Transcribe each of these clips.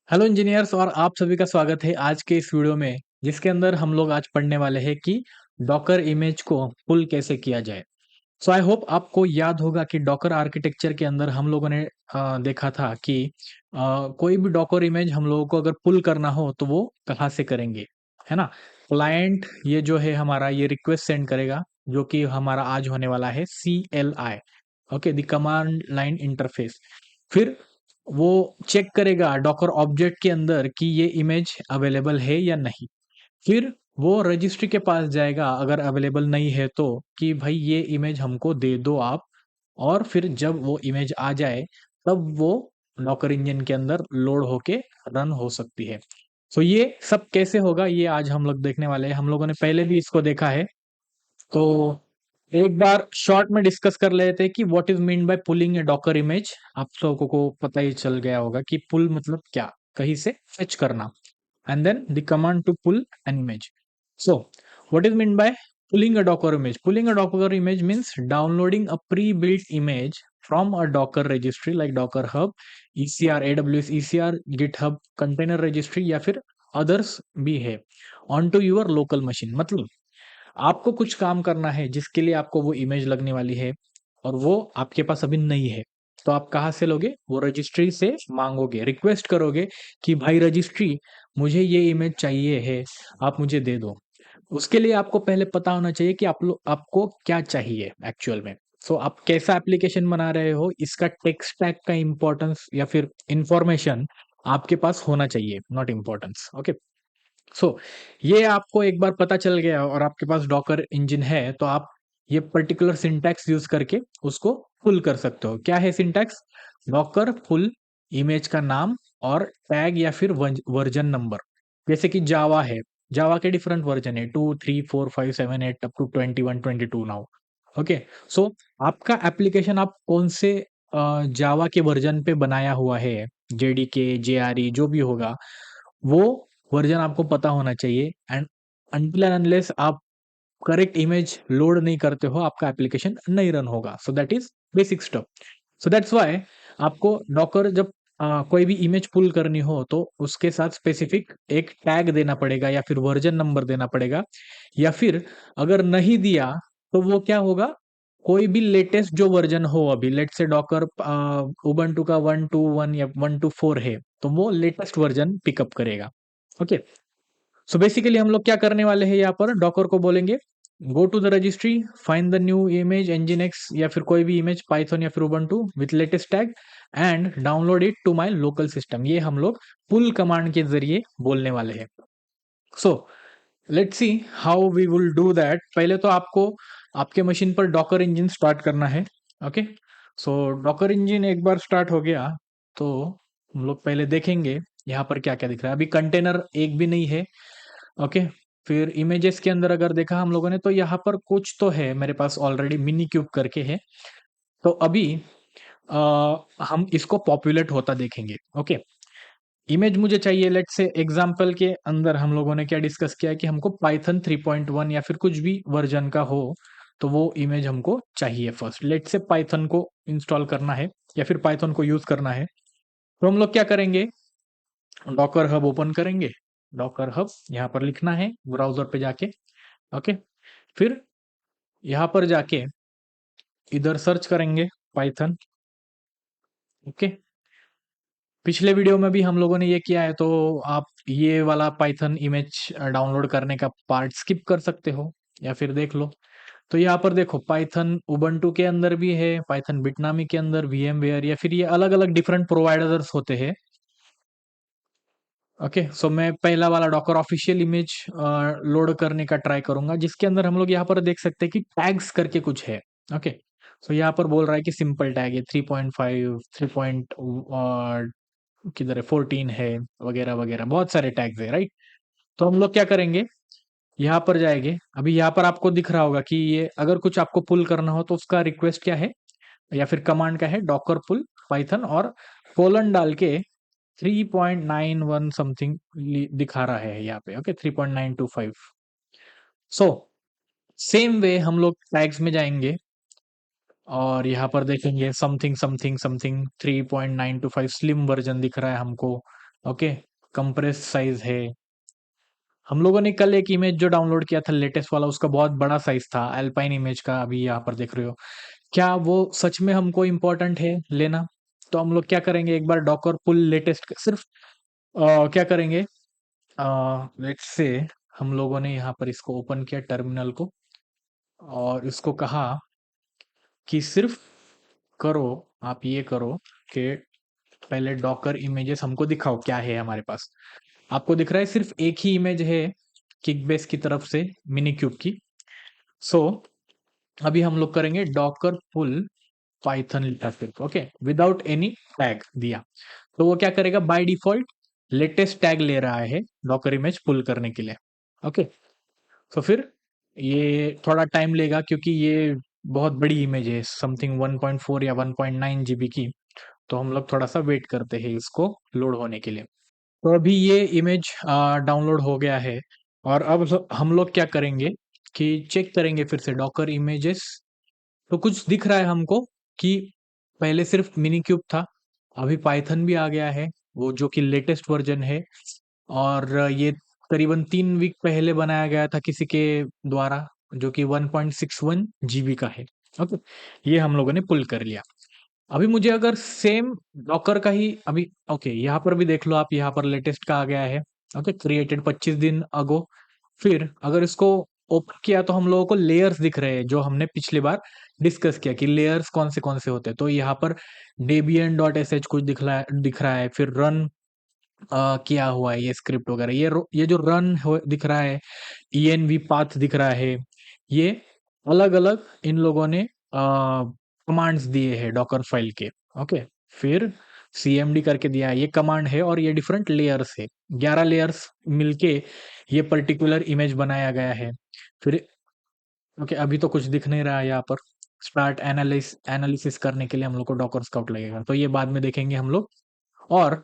Hello engineers और आप सभी का स्वागत है आज के इस वीडियो में जिसके अंदर हम लोग आज पढ़ने वाले हैं कि डॉकर इमेज को पुल कैसे किया जाए। सो आई होप आपको याद होगा कि डॉकर आर्किटेक्चर के अंदर हम लोगों ने देखा था कि कोई भी डॉकर इमेज हम लोगों को अगर पुल करना हो तो वो कहाँ से करेंगे, है ना। क्लाइंट ये जो है हमारा ये रिक्वेस्ट सेंड करेगा जो कि हमारा आज होने वाला है CLI, okay, the command line interface. फिर वो चेक करेगा डॉकर ऑब्जेक्ट के अंदर कि ये इमेज अवेलेबल है या नहीं। फिर वो रजिस्ट्री के पास जाएगा अगर अवेलेबल नहीं है तो, कि भाई ये इमेज हमको दे दो आप। और फिर जब वो इमेज आ जाए तब वो डॉकर इंजन के अंदर लोड होके रन हो सकती है। सो ये सब कैसे होगा ये आज हम लोग देखने वाले हैं। हम लोगों ने पहले भी इसको देखा है, तो एक बार शॉर्ट में डिस्कस कर लेते हैं कि what is mean bye pulling a Docker image. आप लोगों को पता ही चल गया होगा कि पुल मतलब क्या, कहीं से फेच करना। And then the command to pull an image. So what is mean by pulling a docker image? Pulling a docker image means downloading a pre-built image from a docker registry like docker hub, ECR, AWS ECR, GitHub container registry या फिर others भी है onto your local machine। मतलब आपको कुछ काम करना है जिसके लिए आपको वो इमेज लगने वाली है और वो आपके पास अभी नहीं है, तो आप कहाँ से लोगे? वो रजिस्ट्री से मांगोगे, रिक्वेस्ट करोगे कि भाई रजिस्ट्री मुझे ये इमेज चाहिए है, आप मुझे दे दो। उसके लिए आपको पहले पता होना चाहिए कि आपको क्या चाहिए एक्चुअल में। सो आप कैसा एप्लीकेशन बना रहे हो, इसका टेक स्टैक का इंपॉर्टेंस या फिर इंफॉर्मेशन आपके पास होना चाहिए, नॉट इम्पोर्टेंस। ओके, सो ये आपको एक बार पता चल गया और आपके पास डॉकर इंजन है तो आप ये पर्टिकुलर सिंटैक्स यूज करके उसको पुल कर सकते हो। क्या है सिंटैक्स? डॉकर पुल इमेज का नाम और टैग या फिर वर्जन नंबर। जैसे कि जावा है, जावा के डिफरेंट वर्जन है, 2 3 4 5 7 8 अप टू 21 22 नाउ। ओके, सो आपका एप्लीकेशन आप कौन से जावा के वर्जन पे बनाया हुआ है, JDK JRE जो भी होगा, वो वर्जन आपको पता होना चाहिए। एंड अनटिल एंड अनलेस आप करेक्ट इमेज लोड नहीं करते हो आपका एप्लीकेशन नहीं रन होगा। सो that is basic step. So that's why आपको डॉकर जब कोई भी इमेज पुल करनी हो तो उसके साथ स्पेसिफिक एक टैग देना पड़ेगा या फिर वर्जन नंबर देना पड़ेगा। या फिर अगर नहीं दिया तो वो क्या होगा, कोई भी लेटेस्ट जो वर्जन हो, अभी लेट से डॉकर उबंटू का 1.2.1 या 1.2.4 है तो वो लेटेस्ट वर्जन पिकअप करेगा। ओके, सो बेसिकली हम लोग क्या करने वाले हैं, यहाँ पर डॉकर को बोलेंगे go to the registry, find the new image nginx या फिर कोई भी इमेज पाइथन या फिर Ubuntu with latest tag and download it to my local system. ये हम लोग पुल कमांड के जरिए बोलने वाले हैं। So let's see how we will do that. पहले तो आपको आपके मशीन पर डॉकर इंजन स्टार्ट करना है। ओके, सो डॉकर इंजन एक बार स्टार्ट हो गया तो हम लोग पहले देखेंगे यहाँ पर क्या क्या दिख रहा है। अभी कंटेनर एक भी नहीं है। ओके, फिर इमेजेस के अंदर अगर देखा हम लोगों ने तो यहाँ पर कुछ तो है मेरे पास ऑलरेडी, मिनी क्यूब करके है। तो अभी हम इसको पॉपुलेट होता देखेंगे। ओके, इमेज मुझे चाहिए, लेट से एग्जांपल के अंदर हम लोगों ने क्या डिस्कस किया है कि हमको पाइथन 3.1 या फिर कुछ भी वर्जन का हो तो वो इमेज हमको चाहिए। फर्स्ट लेट से पाइथन को इंस्टॉल करना है या फिर पाइथन को यूज करना है, तो हम लोग क्या करेंगे, डॉकर हब ओपन करेंगे। डॉकर हब यहाँ पर लिखना है ब्राउजर पे जाके। ओके, फिर यहाँ पर जाके इधर सर्च करेंगे पाइथन। ओके, पिछले वीडियो में भी हम लोगों ने ये किया है तो आप ये वाला पाइथन इमेज डाउनलोड करने का पार्ट स्किप कर सकते हो या फिर देख लो। तो यहाँ पर देखो पाइथन उबंटू के अंदर भी है, पाइथन बिटनामी के अंदर, VMware या फिर ये अलग अलग डिफरेंट प्रोवाइडर्स होते हैं। ओके, सो मैं पहला वाला डॉकर ऑफिशियल इमेज लोड करने का ट्राई करूंगा जिसके अंदर हम लोग यहाँ पर देख सकते हैं कि टैग्स करके कुछ है। ओके, सो यहाँ पर बोल रहा है कि सिंपल टैग है 3.5 3 किधर है 14 है, वगैरह वगैरह बहुत सारे टैग्स है, राइट। तो हम लोग क्या करेंगे, यहाँ पर जाएंगे। अभी यहाँ पर आपको दिख रहा होगा कि ये अगर कुछ आपको पुल करना हो तो उसका रिक्वेस्ट क्या है या फिर कमांड क्या है, डॉकर पुल पाइथन और कोलन डाल के 3.91 समथिंग दिखा रहा है यहाँ पे। ओके, 3.925। सो सेम वे हम लोग टैग्स में जाएंगे और यहाँ पर देखेंगे something something something 3.925 slim version दिख रहा है हमको। ओके, कंप्रेस साइज है। हम लोगों ने कल एक इमेज जो डाउनलोड किया था लेटेस्ट वाला, उसका बहुत बड़ा साइज था अल्पाइन इमेज का, अभी यहाँ पर देख रहे हो। क्या वो सच में हमको इम्पोर्टेंट है लेना? तो हम लोग क्या करेंगे, एक बार डॉकर पुल लेटेस्ट सिर्फ क्या करेंगे, लेट्स से हम लोगों ने यहाँ पर इसको ओपन किया टर्मिनल को, और इसको कहा कि सिर्फ करो, आप ये करो कि पहले डॉकर इमेजेस हमको दिखाओ क्या है हमारे पास। आपको दिख रहा है सिर्फ एक ही इमेज है किकबेस की तरफ से मिनी क्यूब की। सो अभी हम लोग करेंगे डॉकर पुल पाइथन लिखा सिर्फ, ओके, विदाउट एनी टैग दिया। तो वो क्या करेगा, बाय डिफॉल्ट लेटेस्ट टैग ले रहा है डॉकर इमेज पुल करने के लिए। ओके, तो फिर ये थोड़ा टाइम लेगा क्योंकि ये बहुत बड़ी इमेज है, समथिंग 1.4 या 1.9 जीबी की। तो हम लोग थोड़ा सा वेट करते हैं इसको लोड होने के लिए। तो अभी ये इमेज डाउनलोड हो गया है, और अब हम लोग क्या करेंगे कि चेक करेंगे फिर से डॉकर इमेजेस। तो कुछ दिख रहा है हमको कि पहले सिर्फ मिनी क्यूब था, अभी पाइथन भी आ गया है, वो जो कि लेटेस्ट वर्जन है। और ये करीबन 3 वीक पहले बनाया गया था किसी के द्वारा, जो कि 1.61 जीबी का है। ओके, ये हम लोगों ने पुल कर लिया। अभी मुझे अगर सेम डॉकर का ही अभी, ओके, यहाँ पर भी देख लो आप, यहाँ पर लेटेस्ट का आ गया है। ओके, क्रिएटेड 25 दिन अगो। फिर अगर इसको ओपन किया तो हम लोगों को लेयर्स दिख रहे हैं, जो हमने पिछली बार डिस्कस किया कि लेयर्स कौन से होते हैं। तो यहाँ पर debian.sh कुछ दिख रहा है, फिर रन किया हुआ है ये स्क्रिप्ट वगैरह, ये जो रन दिख रहा है, env पाथ दिख रहा है। ये अलग अलग इन लोगों ने कमांड्स दिए हैं डॉकर फाइल के। ओके, फिर cmd करके दिया है, ये कमांड है, और ये डिफरेंट लेयर्स है, 11 लेयर्स मिलके ये पर्टिकुलर इमेज बनाया गया है। फिर ओके, अभी तो कुछ दिख नहीं रहा है यहाँ पर। स्टार्ट एनालिसिस करने के लिए हम लोग को डॉकर स्काउट लगेगा, तो ये बाद में देखेंगे हम लोग। और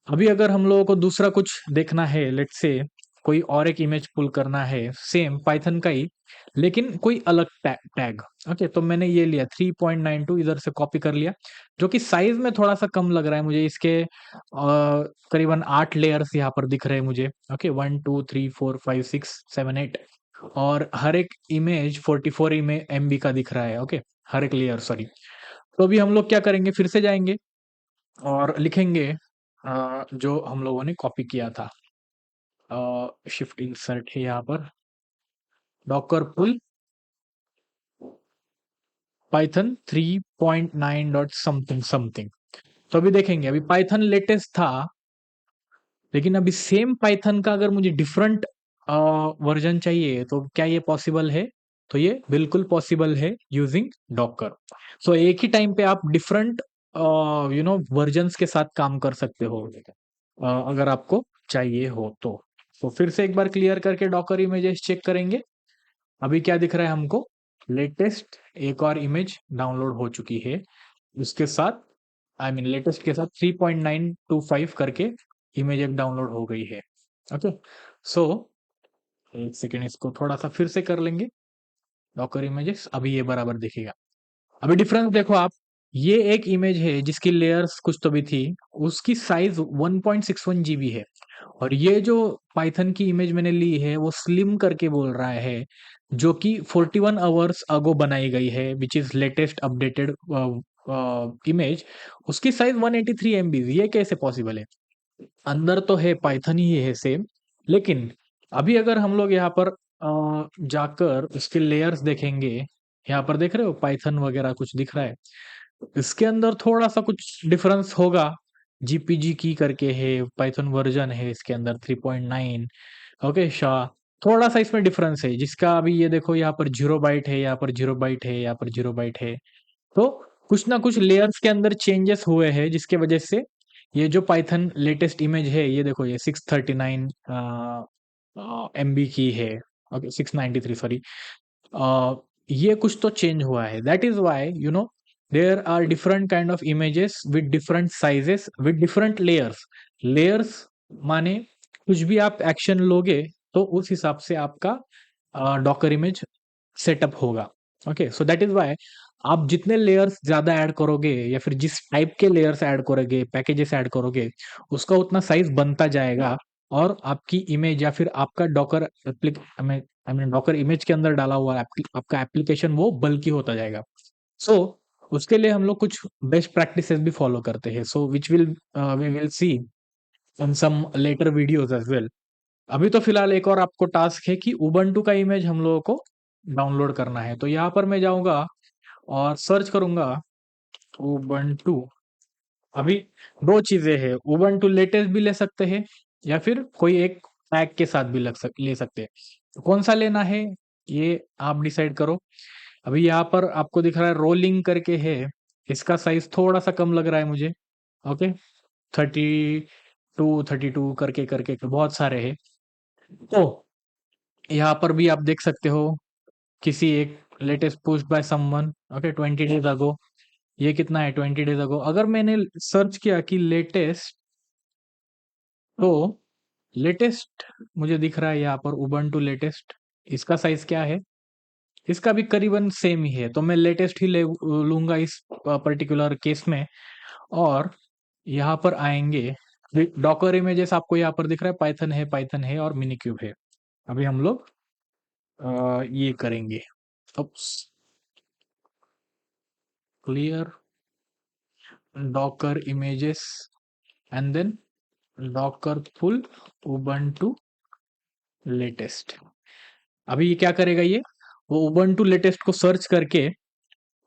अभी अगर हम लोगों को दूसरा कुछ देखना है, लेट्स से कोई और एक इमेज पुल करना है सेम पाइथन का ही, लेकिन कोई अलग टैग। ओके, तो मैंने ये लिया 3.92, इधर से कॉपी कर लिया, जो कि साइज में थोड़ा सा कम लग रहा है मुझे। इसके करीबन 8 लेयर्स यहाँ पर दिख रहे हैं मुझे। ओके, 1 2 3 4 5 6 7 8, और हर एक इमेज 44 MB का दिख रहा है। ओके, हर एक लेयर, सॉरी। तो अभी हम लोग क्या करेंगे, फिर से जाएंगे और लिखेंगे जो हम लोगों ने कॉपी किया था। शिफ्ट इंसर्ट है यहाँ पर, डॉकर पुल पाइथन 3.9 डॉट समथिंग समथिंग। तो अभी देखेंगे, अभी पाइथन लेटेस्ट था, लेकिन अभी सेम पाइथन का अगर मुझे डिफरेंट वर्जन चाहिए तो क्या ये पॉसिबल है? तो ये बिल्कुल पॉसिबल है यूजिंग डॉकर। सो एक ही टाइम पे आप डिफरेंट वर्जन्स के साथ काम कर सकते हो, अगर आपको चाहिए हो तो। फिर से एक बार क्लियर करके डॉकर इमेजेस चेक करेंगे। अभी क्या दिख रहा है हमको, लेटेस्ट एक और इमेज डाउनलोड हो चुकी है, उसके साथ आई मीन लेटेस्ट के साथ 3.925 करके इमेज एक डाउनलोड हो गई है। ओके, सो एक सेकेंड, इसको थोड़ा सा फिर से कर लेंगे डॉकर इमेजेस, अभी ये बराबर दिखेगा। अभी डिफरेंस देखो आप, ये एक इमेज है जिसकी लेयर्स कुछ तो भी थी, उसकी साइज 1.61 जीबी है, और ये जो पाइथन की इमेज मैंने ली है वो स्लिम करके बोल रहा है, जो कि 41 आवर्स अगो बनाई गई है, which is latest updated image. उसकी साइज 183 MB, ये कैसे पॉसिबल है? अंदर तो है पाइथन ही है सेम, लेकिन अभी अगर हम लोग यहाँ पर जाकर उसके लेयर्स देखेंगे, यहाँ पर देख रहे हो पाइथन वगैरह कुछ दिख रहा है, इसके अंदर थोड़ा सा कुछ डिफरेंस होगा। जीपीजी की करके है, पाइथन वर्जन है इसके अंदर 3.9। ओके शाह, थोड़ा सा इसमें डिफरेंस है, जिसका अभी ये देखो, यहाँ पर 0 बाइट है, यहाँ पर 0 बाइट है, यहाँ पर 0 बाइट है। तो कुछ ना कुछ लेयर्स के अंदर चेंजेस हुए हैं, जिसके वजह से ये जो पाइथन लेटेस्ट इमेज है, ये देखो, ये 639 MB की है। Okay, 693, sorry. ये कुछ तो चेंज हुआ है, that is why there are different kind of images with different sizes with different layers. Layers माने कुछ भी आप एक्शन लोगे तो उस हिसाब से आपका डॉकर इमेज सेटअप होगा। Okay, so that is why आप जितने लेयर्स ज्यादा ऐड करोगे या फिर जिस टाइप के लेयर्स ऐड करोगे, पैकेजेस ऐड करोगे, उसका उतना साइज बनता जाएगा और आपकी इमेज या फिर आपका Docker I mean Docker image के अंदर डाला हुआ आपका एप्लीकेशन वो बल्कि होता जाएगा। सो उसके लिए हम लोग कुछ बेस्ट प्रैक्टिसेस भी फॉलो करते हैं, so which will we will see in some later videos as well. अभी तो फिलहाल एक और आपको टास्क है कि उबंटू का इमेज हम लोगों को डाउनलोड करना है। तो यहाँ पर मैं जाऊंगा और सर्च करूंगा उबंटू। अभी दो चीजें हैं, उबंटू लेटेस्ट भी ले सकते हैं या फिर कोई एक पैक के साथ भी ले सकते हैं। तो कौन सा लेना है ये आप डिसाइड करो। अभी यहाँ पर आपको दिख रहा है रोलिंग करके है, इसका साइज थोड़ा सा कम लग रहा है मुझे। ओके, 32 करके करके बहुत सारे हैं। तो यहाँ पर भी आप देख सकते हो किसी एक latest post by someone, okay, 20 days ago. ये कितना है 20 डेज अगो। अगर मैंने सर्च किया कि लेटेस्ट, तो लेटेस्ट मुझे दिख रहा है यहाँ पर उबंटू लेटेस्ट। इसका साइज क्या है, इसका भी करीबन सेम ही है, तो मैं लेटेस्ट ही लूंगा इस पर्टिकुलर केस में। और यहाँ पर आएंगे, डॉकर इमेजेस आपको यहाँ पर दिख रहा है, पाइथन है और मिनी क्यूब है। अभी हम लोग ये करेंगे, clear Docker images and then Docker pull Ubuntu latest. अभी ये क्या करेगा, ये वो उबंटू लेटेस्ट को सर्च करके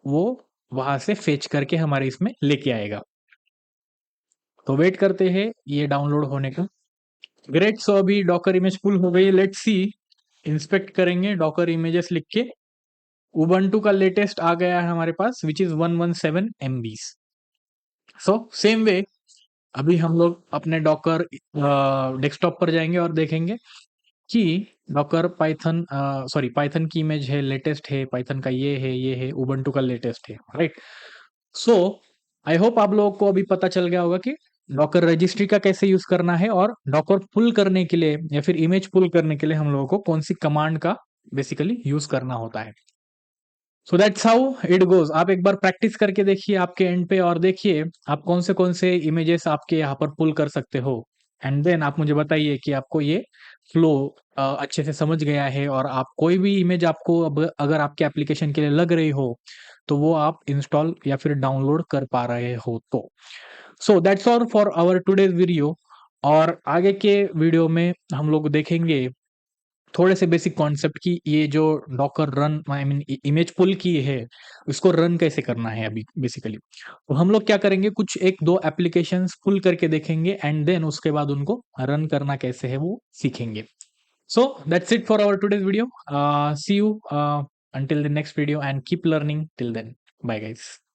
वो वहां से फेच करके हमारे इसमें लेके आएगा। तो वेट करते हैं ये डाउनलोड होने का। ग्रेट, सो अभी डॉकर इमेज फुल हो गई। लेट्स सी, इंस्पेक्ट करेंगे डॉकर इमेजेस लिख के। उबंटू का लेटेस्ट आ गया है हमारे पास which is 117 MB। So same way अभी हम लोग अपने डॉकर डेस्कटॉप पर जाएंगे और देखेंगे कि डॉकर पाइथन, सॉरी पाइथन की इमेज है, लेटेस्ट है, पाइथन का ये है, उबंटू का लेटेस्ट है, राइट। सो आई होप आप लोगों को अभी पता चल गया होगा कि डॉकर रजिस्ट्री का कैसे यूज करना है और डॉकर पुल करने के लिए या फिर इमेज पुल करने के लिए हम लोगों को कौन सी कमांड का बेसिकली यूज करना होता है। So that's how it goes. आप एक बार प्रैक्टिस करके देखिए आपके एंड पे और देखिए आप कौन से इमेजेस आपके यहाँ पर पुल कर सकते हो। एंड देन आप मुझे बताइए कि आपको ये फ्लो अच्छे से समझ गया है और आप कोई भी इमेज आपको अब अगर आपके एप्लीकेशन के लिए लग रही हो तो वो आप इंस्टॉल या फिर डाउनलोड कर पा रहे हो। तो so that's all for our today's video. और आगे के वीडियो में हम लोग देखेंगे थोड़े से बेसिक कॉन्सेप्ट की, ये जो Docker run I mean image pull की है इसको रन कैसे करना है अभी बेसिकली। तो हम लोग क्या करेंगे, कुछ एक दो एप्लीकेशंस पुल करके देखेंगे एंड देन उसके बाद उनको रन करना कैसे है वो सीखेंगे। So that's it for our today's video. See you until the next video and keep learning till then. Bye guys.